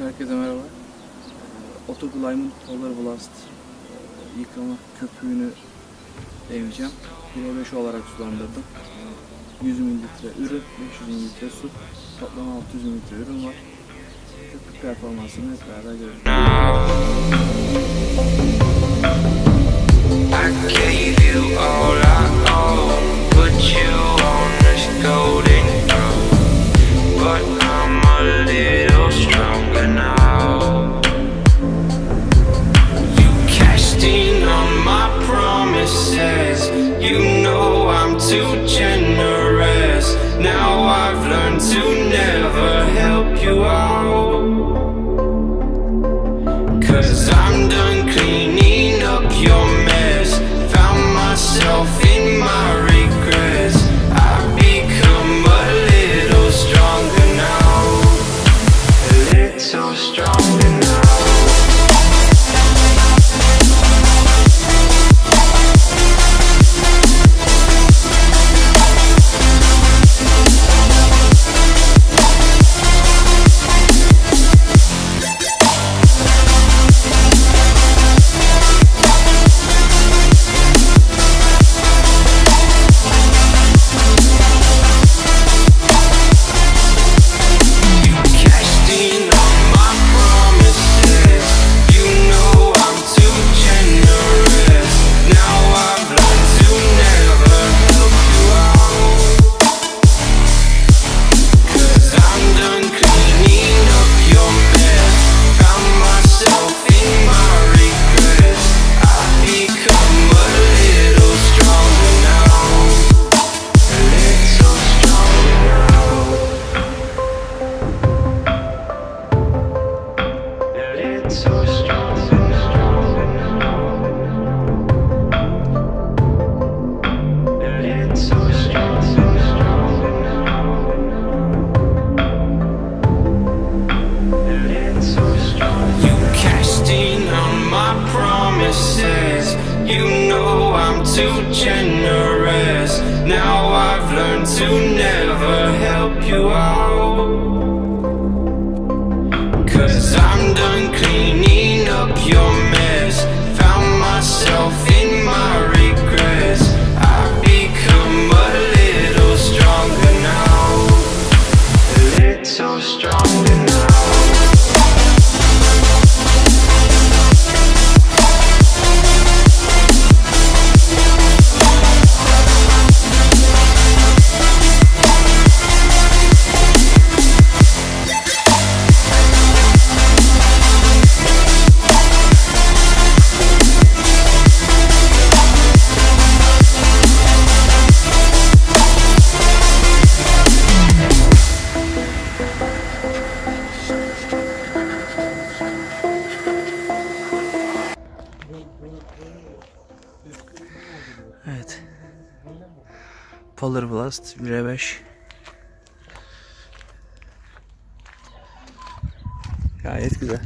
Herkese merhaba. AutoGlym'ın Polar Blast yıkama köpüğünü deneyeceğim. 1'e 5 olarak sulandırdım. 100 ml ürün, 500 ml su, toplam 600 ml ürün var. Köpük performansını hep beraber göreceğiz. Too generous. Now I've learned to never help you out. 'Cause I'm done cleaning up your mess. Found myself in my regrets. I've become a little stronger now. A little stronger now. Too generous. Now I've learned to never help you out. 'Cause I'm done cleaning up your mess. Found myself in my regrets. I've become a little stronger now. A little stronger now. Evet. Polar Blast 1'e 5. Gayet güzel.